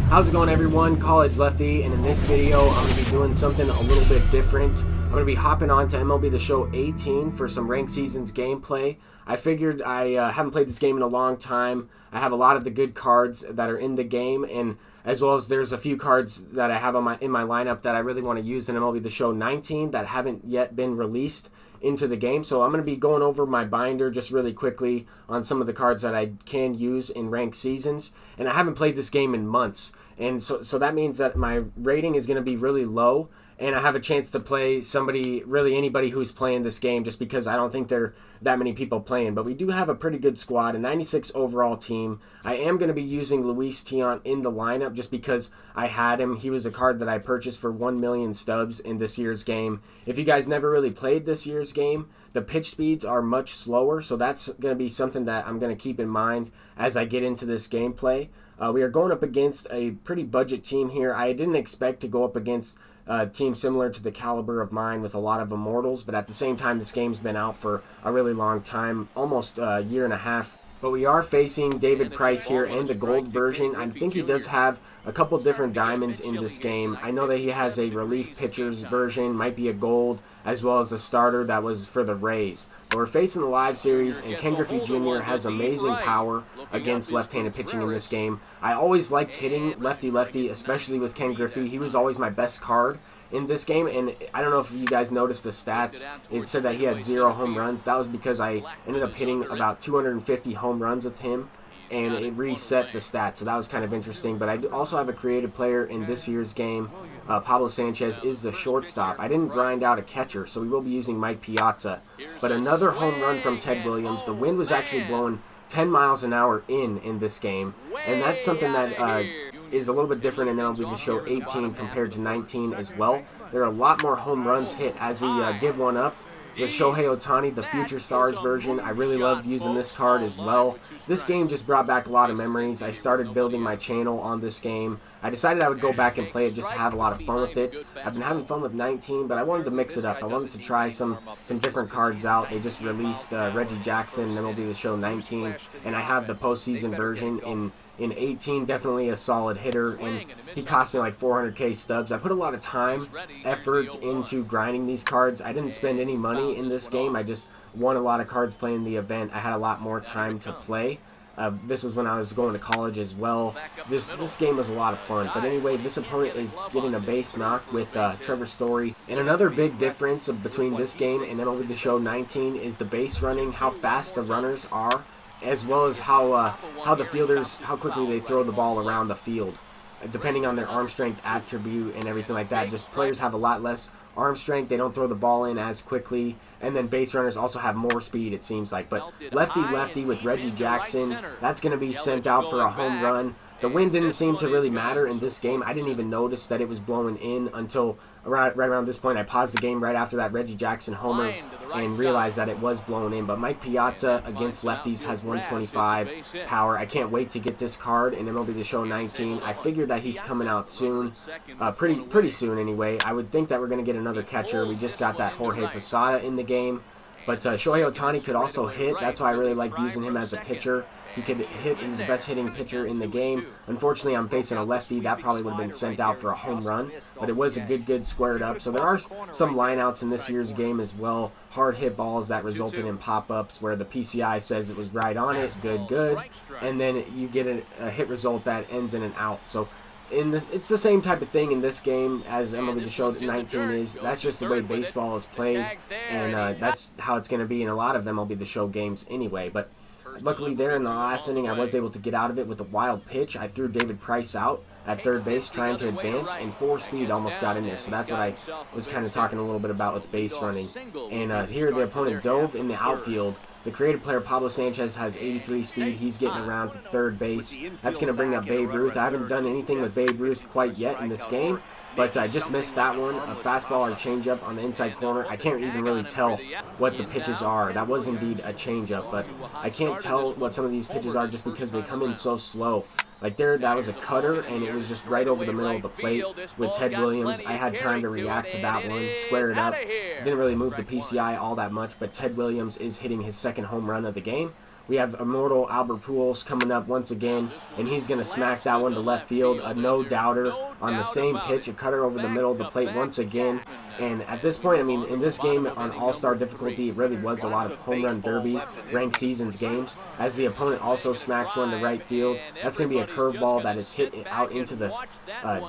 How's it going, everyone? College Lefty, and in this video I'm going to be doing something a little bit different. I'm going to be hopping on to MLB The Show 18 for some ranked seasons gameplay. I figured I haven't played this game in a long time. I have a lot of the good cards that are in the game, and as well as there's a few cards that I have in my lineup that I really want to use in MLB The Show 19 that haven't yet been released into the game. So I'm going to be going over my binder just really quickly on some of the cards that I can use in ranked seasons. And I haven't played this game in months, and so that means that my rating is going to be really low, and I have a chance to play anybody who's playing this game, just because I don't think there are that many people playing. But we do have a pretty good squad, a 96 overall team. I am going to be using Luis Tiant in the lineup just because I had him. He was a card that I purchased for 1 million stubs in this year's game. If you guys never really played this year's game, the pitch speeds are much slower, so that's going to be something that I'm going to keep in mind as I get into this gameplay. We are going up against a pretty budget team here. I didn't expect to go up against a team similar to the caliber of mine with a lot of immortals, but at the same time, this game's been out for a really long time, almost a year and a half. But we are facing David Price here and the gold version. I think he does have a couple different diamonds in this game. I know that he has a relief pitchers version, might be a gold, as well as a starter that was for the Rays. But we're facing the live series, and Ken Griffey Jr. has amazing power against left-handed pitching in this game. I always liked hitting lefty-lefty, especially with Ken Griffey. He was always my best card in this game, and I don't know if you guys noticed the stats. It said that he had 0 home runs. That was because I ended up hitting about 250 home runs with him, and it reset the stats, so that was kind of interesting. But I also have a creative player in this year's game. Pablo Sanchez is the shortstop. I didn't grind out a catcher, so we will be using Mike Piazza. But another home run from Ted Williams. The wind was actually blowing 10 miles an hour in this game, and that's something that is a little bit different in MLB The Show 18 compared to 19 as well. There are a lot more home runs hit as we give one up. With Shohei Ohtani, the Future Stars version, I really loved using this card as well. This game just brought back a lot of memories. I started building my channel on this game. I decided I would go back and play it just to have a lot of fun with it. I've been having fun with 19, but I wanted to mix it up. I wanted to try some different cards out. They just released Reggie Jackson, and then will be the show 19, and I have the postseason version in 18, definitely a solid hitter, and he cost me like 400k stubs. I put a lot of time, effort into grinding these cards. I didn't spend any money in this game. I just won a lot of cards playing the event. I had a lot more time to play. This was when I was going to college as well. This game was a lot of fun. But anyway, this opponent is getting a base knock with Trevor Story. And another big difference between this game and MLB The Show 19 is the base running, how fast the runners are, as well as how the fielders, how quickly they throw the ball around the field, depending on their arm strength attribute and everything like that. Just players have a lot less arm strength, they don't throw the ball in as quickly, and then base runners also have more speed, it seems like. But lefty-lefty with Reggie Jackson, that's going to be sent out for a home run. The wind didn't seem to really matter in this game. I didn't even notice that it was blowing in until right around this point. I paused the game right after that Reggie Jackson homer and realized that it was blown in. But Mike Piazza against lefties has 125 power. I can't wait to get this card in MLB The Show 19. I figured that he's coming out soon, pretty soon anyway. I would think that we're going to get another catcher. We just got that Jorge Posada in the game. But Shohei Ohtani could also hit. That's why I really liked using him as a pitcher. He could hit, he's the best hitting pitcher in the game. Unfortunately, I'm facing a lefty. That probably would have been sent out for a home run. But it was a good squared up. So there are some lineouts in this year's game as well. Hard hit balls that resulted in pop-ups where the PCI says it was right on it, good. And then you get a hit result that ends in an out. So in this, it's the same type of thing in this game as MLB The Show 19 is. That's just the way baseball is played. And that's how it's going to be in a lot of MLB The Show games anyway. But luckily there in the last inning, I was able to get out of it with a wild pitch. I threw David Price out at third base trying to advance, and 4-speed almost got in there. So that's what I was kind of talking a little bit about with base running. And here the opponent dove in the outfield. The creative player Pablo Sanchez has 83 speed. He's getting around to third base. That's going to bring up Babe Ruth. I haven't done anything with Babe Ruth quite yet in this game, but I just missed that one. A fastball or changeup on the inside corner. I can't even really tell what the pitches are. That was indeed a changeup, but I can't tell what some of these pitches are just because they come in so slow. Like there, that was a cutter, and it was just right over the middle of the plate with Ted Williams. I had time to react to that one, square it up. Didn't really move the PCI all that much, but Ted Williams is hitting his second home run of the game. We have Immortal Albert Pujols coming up once again, and he's going to smack that one to left field. A no-doubter on the same pitch, a cutter over the middle of the plate once again. And at this point, I mean, in this game on All-Star difficulty, it really was a lot of home run derby ranked seasons games. As the opponent also smacks one to right field, that's going to be a curveball that is hit out into the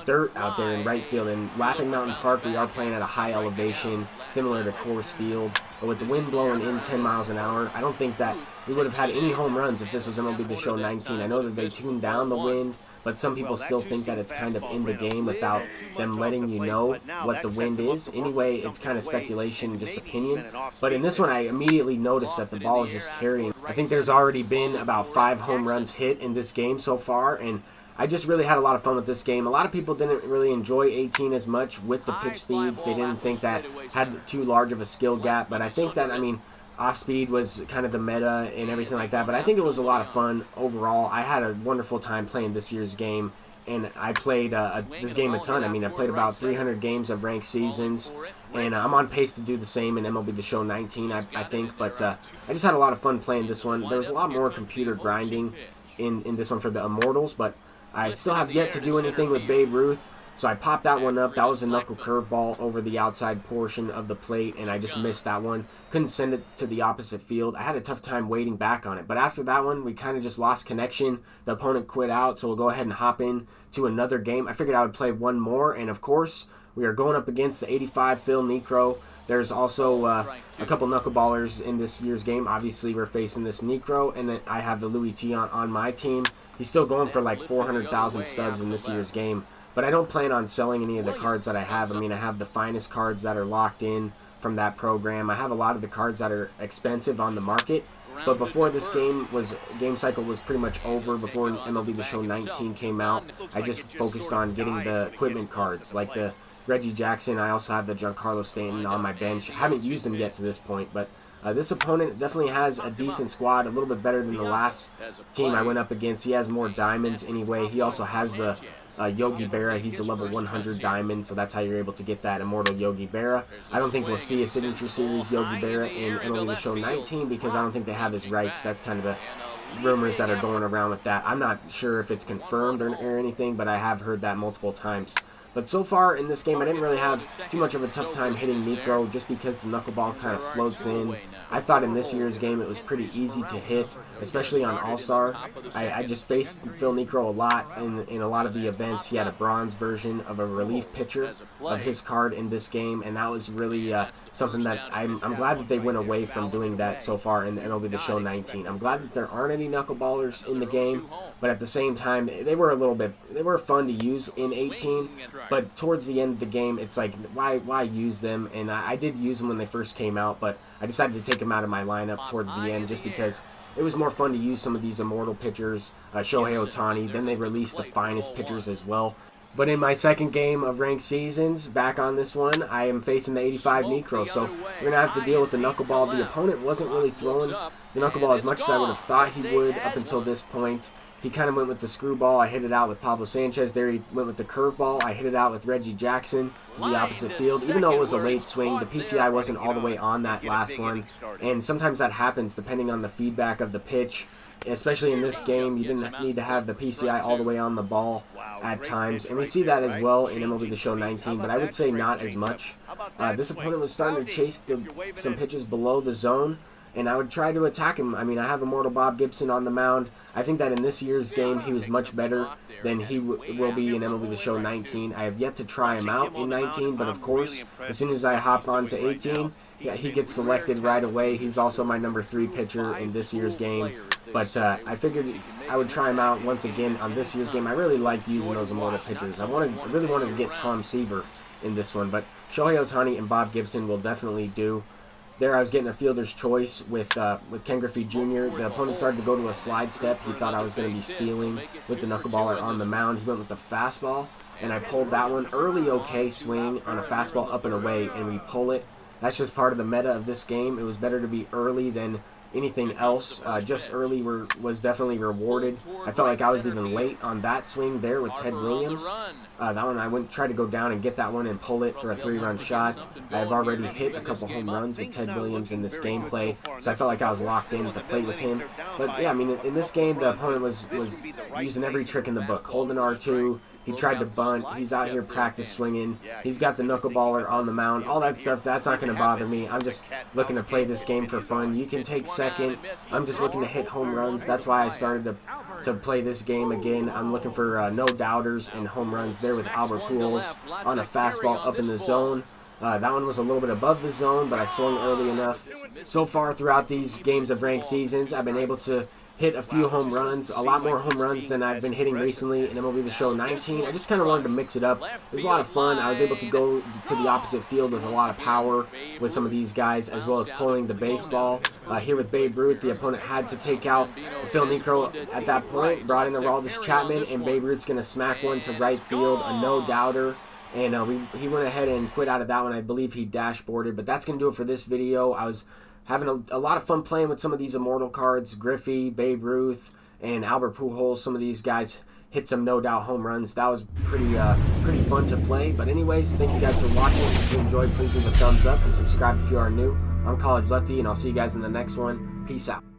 dirt out there in right field. In Laughing Mountain Park, we are playing at a high elevation, similar to Coors Field. But with the wind blowing in 10 miles an hour, I don't think that we would have had any home runs if this was MLB The Show 19. I know that they tuned down the wind, but some people still think that it's kind of in the game without them letting you know what the wind is. Anyway, it's kind of speculation, just opinion. But in this one, I immediately noticed that the ball is just carrying. I think there's already been about 5 home runs hit in this game so far, and I just really had a lot of fun with this game. A lot of people didn't really enjoy 18 as much with the pitch speeds. They didn't think that had too large of a skill gap, but I think that, I mean, off-speed was kind of the meta and everything like that, but I think it was a lot of fun overall. I had a wonderful time playing this year's game, and I played this game a ton. I mean, I played about 300 games of ranked seasons, and I'm on pace to do the same in MLB The Show 19, I think, but I just had a lot of fun playing this one. There was a lot more computer grinding in this one for the Immortals, but I still have yet to do anything with Babe Ruth. So I popped that one up. That was a knuckle curveball over the outside portion of the plate, and I just missed that one. Couldn't send it to the opposite field. I had a tough time waiting back on it. But after that one, we kind of just lost connection. The opponent quit out, so we'll go ahead and hop in to another game. I figured I would play one more, and of course, we are going up against the 85 Phil Necro. There's also a couple knuckleballers in this year's game. Obviously, we're facing this Necro, and then I have the Louis T on my team. He's still going for like 400,000 stubs in this year's game. But I don't plan on selling any of the cards that I have. I mean, I have the finest cards that are locked in from that program. I have a lot of the cards that are expensive on the market. But before this game cycle was pretty much over, before MLB The Show 19 came out, I just focused on getting the equipment cards, like the Reggie Jackson. I also have the Giancarlo Stanton on my bench. I haven't used them yet to this point, but this opponent definitely has a decent squad, a little bit better than the last team I went up against. He has more diamonds anyway. He also has the Yogi Berra. He's a level 100 diamond, so that's how you're able to get that Immortal Yogi Berra. I don't think we'll see a Signature Series Yogi Berra in MLB The Show 19 because I don't think they have his rights. That's kind of the rumors that are going around with that. I'm not sure if it's confirmed or anything, but I have heard that multiple times. But so far in this game, I didn't really have too much of a tough time hitting Necro just because the knuckleball kind of floats in. I thought in this year's game it was pretty easy to hit, especially on All-Star. I just faced Phil Necro a lot in a lot of the events. He had a bronze version of a relief pitcher of his card in this game, and that was really something that I'm glad that they went away from doing that so far in the MLB The Show 19. I'm glad that there aren't any knuckleballers in the game, but at the same time, they were fun to use in 18. But towards the end of the game, it's like, why use them? And I did use them when they first came out, but I decided to take them out of my lineup towards the end just because it was more fun to use some of these immortal pitchers, Shohei Ohtani. Then they released the finest pitchers as well. But in my second game of ranked seasons, back on this one, I am facing the 85 Necro. So we're going to have to deal with the knuckleball. The opponent wasn't really throwing the knuckleball as much as I would have thought he would up until this point. He kind of went with the screwball. I hit it out with Pablo Sanchez. There he went with the curveball. I hit it out with Reggie Jackson to the opposite field. Even though it was a late swing, the PCI wasn't all the way on that last one. And sometimes that happens depending on the feedback of the pitch. Especially in this game, you didn't need to have the PCI all the way on the ball at times. And we see that as well in MLB The Show 19, but I would say not as much. This opponent was starting to chase some pitches below the zone, and I would try to attack him. I mean, I have Immortal Bob Gibson on the mound. I think that in this year's game, he was much better than he will be in MLB The Show 19. I have yet to try him out in 19, but of course, as soon as I hop on to 18, yeah, he gets selected right away. He's also my number 3 pitcher in this year's game. But I figured I would try him out once again on this year's game. I really liked using those immortal pitchers. I really wanted to get Tom Seaver in this one, but Shohei Ohtani and Bob Gibson will definitely do. There I was getting a fielder's choice with Ken Griffey Jr. The opponent started to go to a slide step. He thought I was going to be stealing with the knuckleballer on the mound. He went with the fastball, and I pulled that one. Early okay swing on a fastball up and away, and we pull it. That's just part of the meta of this game. It was better to be early than anything else. Just early was definitely rewarded. I felt like I was even late on that swing there with Ted Williams. That one I went try to go down and get that one and pull it for a 3-run shot. I've already hit a couple home runs with Ted Williams in this gameplay, so I felt like I was locked in at the plate with him. But yeah, I mean, in this game, the opponent was using every trick in the book, holding R2. He tried to bunt. He's out here practice swinging. He's got the knuckleballer on the mound. All that stuff, that's not going to bother me. I'm just looking to play this game for fun. You can take second. I'm just looking to hit home runs. That's why I started to play this game again. I'm looking for no doubters and home runs there with Albert Pujols on a fastball up in the zone. That one was a little bit above the zone, but I swung early enough. So far throughout these games of ranked seasons, I've been able to hit a few home runs, a lot more home runs than I've been hitting recently in MLB The Show 19. I just kind of wanted to mix it up. It was a lot of fun. I was able to go to the opposite field with a lot of power with some of these guys, as well as pulling the baseball. Here with Babe Ruth, the opponent had to take out Phil Niekro at that point, brought in Aroldis Chapman, and Babe Ruth's going to smack one to right field, a no-doubter. And he went ahead and quit out of that one. I believe he dashboarded, but that's going to do it for this video. I was having a lot of fun playing with some of these immortal cards, Griffey, Babe Ruth, and Albert Pujols. Some of these guys hit some no-doubt home runs. That was pretty fun to play. But anyways, thank you guys for watching. If you enjoyed, please leave a thumbs up and subscribe if you are new. I'm College Lefty, and I'll see you guys in the next one. Peace out.